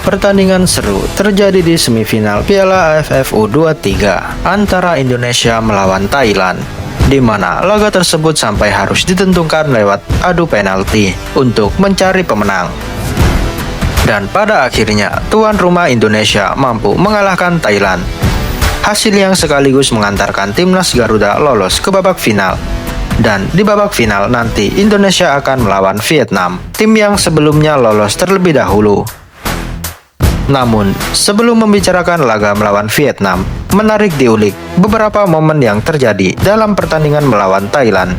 Pertandingan seru terjadi di semifinal Piala AFF U23 antara Indonesia melawan Thailand, di mana laga tersebut sampai harus ditentukan lewat adu penalti untuk mencari pemenang. Dan pada akhirnya, tuan rumah Indonesia mampu mengalahkan Thailand. Hasil yang sekaligus mengantarkan timnas Garuda lolos ke babak final. Dan di babak final nanti Indonesia akan melawan Vietnam, tim yang sebelumnya lolos terlebih dahulu. Namun, sebelum membicarakan laga melawan Vietnam, menarik diulik beberapa momen yang terjadi dalam pertandingan melawan Thailand.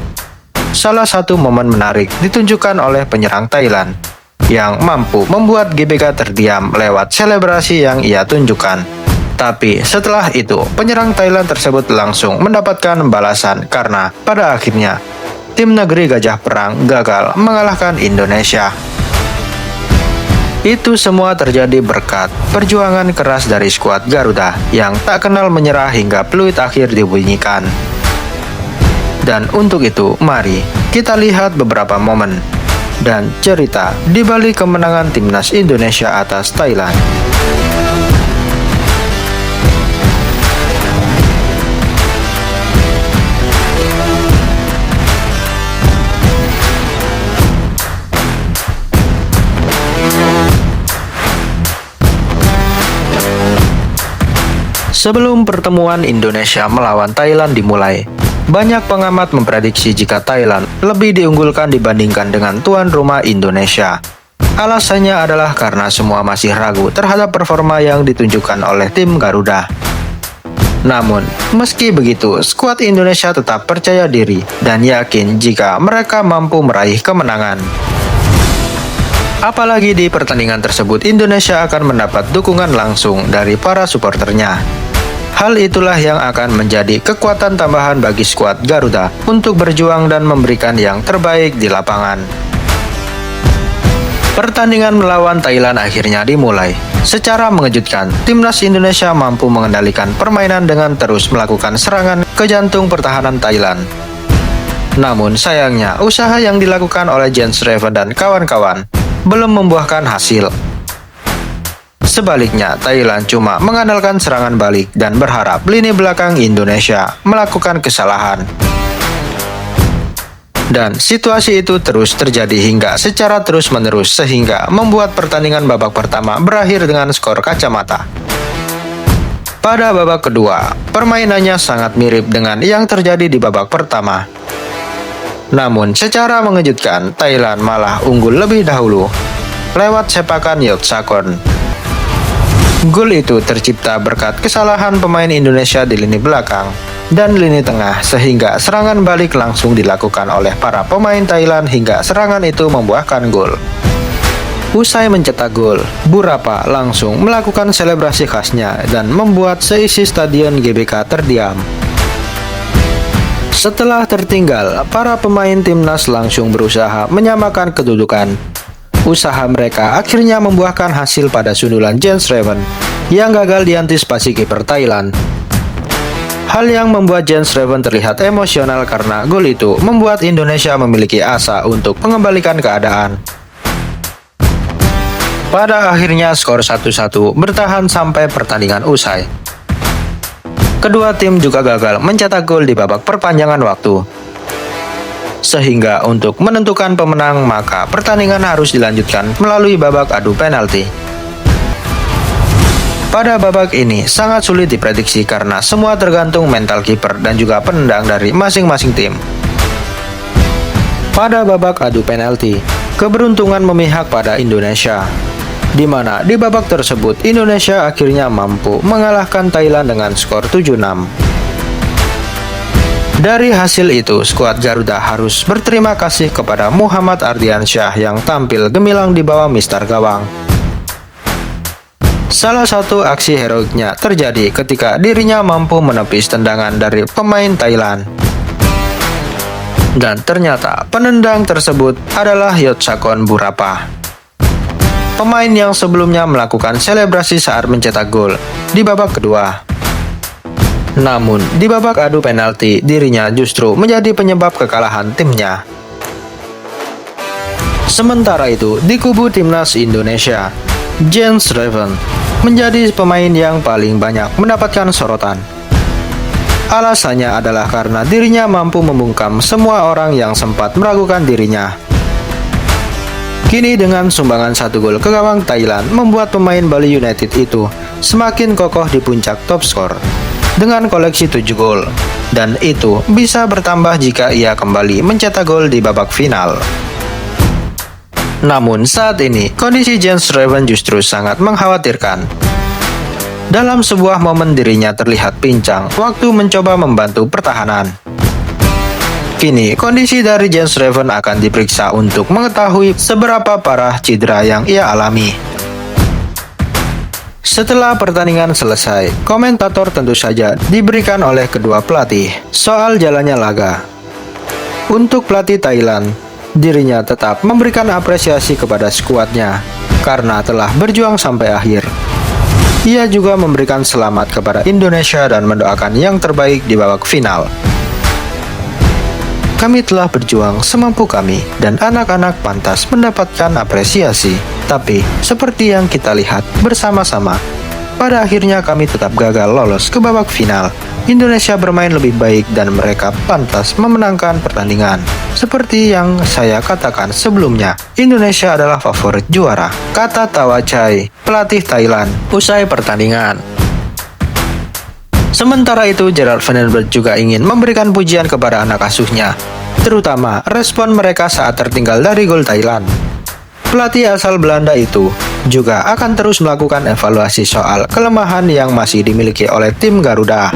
Salah satu momen menarik ditunjukkan oleh penyerang Thailand, yang mampu membuat GBK terdiam lewat selebrasi yang ia tunjukkan. Tapi setelah itu, penyerang Thailand tersebut langsung mendapatkan balasan karena pada akhirnya, tim negeri Gajah Perang gagal mengalahkan Indonesia. Itu semua terjadi berkat perjuangan keras dari skuad Garuda yang tak kenal menyerah hingga peluit akhir dibunyikan. Dan untuk itu, mari kita lihat beberapa momen dan cerita di balik kemenangan timnas Indonesia atas Thailand. Sebelum pertemuan Indonesia melawan Thailand dimulai, banyak pengamat memprediksi jika Thailand lebih diunggulkan dibandingkan dengan tuan rumah Indonesia. Alasannya adalah karena semua masih ragu terhadap performa yang ditunjukkan oleh tim Garuda. Namun, meski begitu, skuad Indonesia tetap percaya diri dan yakin jika mereka mampu meraih kemenangan. Apalagi di pertandingan tersebut, Indonesia akan mendapat dukungan langsung dari para suporternya. Hal itulah yang akan menjadi kekuatan tambahan bagi skuad Garuda untuk berjuang dan memberikan yang terbaik di lapangan. Pertandingan melawan Thailand akhirnya dimulai. Secara mengejutkan, timnas Indonesia mampu mengendalikan permainan dengan terus melakukan serangan ke jantung pertahanan Thailand. Namun sayangnya, usaha yang dilakukan oleh Jens Schreven dan kawan-kawan belum membuahkan hasil. Sebaliknya, Thailand cuma mengandalkan serangan balik dan berharap lini belakang Indonesia melakukan kesalahan. Dan situasi itu terus terjadi hingga secara terus-menerus sehingga membuat pertandingan babak pertama berakhir dengan skor kacamata. Pada babak kedua, permainannya sangat mirip dengan yang terjadi di babak pertama. Namun secara mengejutkan, Thailand malah unggul lebih dahulu lewat sepakan Yotsakorn. Gol itu tercipta berkat kesalahan pemain Indonesia di lini belakang dan lini tengah sehingga serangan balik langsung dilakukan oleh para pemain Thailand hingga serangan itu membuahkan gol. Usai mencetak gol, Burapa langsung melakukan selebrasi khasnya dan membuat seisi stadion GBK terdiam. Setelah tertinggal, para pemain timnas langsung berusaha menyamakan kedudukan. Usaha mereka akhirnya membuahkan hasil pada sundulan Jens Schreven yang gagal diantisipasi kiper Thailand. Hal yang membuat Jens Schreven terlihat emosional karena gol itu membuat Indonesia memiliki asa untuk mengembalikan keadaan. Pada akhirnya skor 1-1 bertahan sampai pertandingan usai. Kedua tim juga gagal mencetak gol di babak perpanjangan waktu. Sehingga untuk menentukan pemenang maka pertandingan harus dilanjutkan melalui babak adu penalti. Pada babak ini sangat sulit diprediksi karena semua tergantung mental kiper dan juga penendang dari masing-masing tim. Pada babak adu penalti, keberuntungan memihak pada Indonesia, di mana di babak tersebut Indonesia akhirnya mampu mengalahkan Thailand dengan skor 7-6. Dari hasil itu, skuad Garuda harus berterima kasih kepada Muhammad Ardiansyah yang tampil gemilang di bawah Mister Gawang. Salah satu aksi heroiknya terjadi ketika dirinya mampu menepis tendangan dari pemain Thailand. Dan ternyata penendang tersebut adalah Yotsakorn Burapa, pemain yang sebelumnya melakukan selebrasi saat mencetak gol di babak kedua. Namun, di babak adu penalti, dirinya justru menjadi penyebab kekalahan timnya. Sementara itu, di kubu timnas Indonesia, Jens Raven menjadi pemain yang paling banyak mendapatkan sorotan. Alasannya adalah karena dirinya mampu membungkam semua orang yang sempat meragukan dirinya. Kini dengan sumbangan 1 gol ke gawang Thailand membuat pemain Bali United itu semakin kokoh di puncak top skor dengan koleksi 7 gol. Dan itu bisa bertambah jika ia kembali mencetak gol di babak final. Namun saat ini, kondisi Jens Raven justru sangat mengkhawatirkan. Dalam sebuah momen dirinya terlihat pincang waktu mencoba membantu pertahanan. Kini, kondisi dari Jens Raven akan diperiksa untuk mengetahui seberapa parah cedera yang ia alami. Setelah pertandingan selesai, komentator tentu saja diberikan oleh kedua pelatih soal jalannya laga. Untuk pelatih Thailand, dirinya tetap memberikan apresiasi kepada skuadnya karena telah berjuang sampai akhir. Ia juga memberikan selamat kepada Indonesia dan mendoakan yang terbaik di babak final. Kami telah berjuang semampu kami dan anak-anak pantas mendapatkan apresiasi. Tapi, seperti yang kita lihat bersama-sama, pada akhirnya kami tetap gagal lolos ke babak final. Indonesia bermain lebih baik dan mereka pantas memenangkan pertandingan. Seperti yang saya katakan sebelumnya, Indonesia adalah favorit juara, kata Tawachai, pelatih Thailand, usai pertandingan. Sementara itu, Gerard Vandenberg juga ingin memberikan pujian kepada anak asuhnya, terutama respon mereka saat tertinggal dari gol Thailand. Pelatih asal Belanda itu juga akan terus melakukan evaluasi soal kelemahan yang masih dimiliki oleh tim Garuda.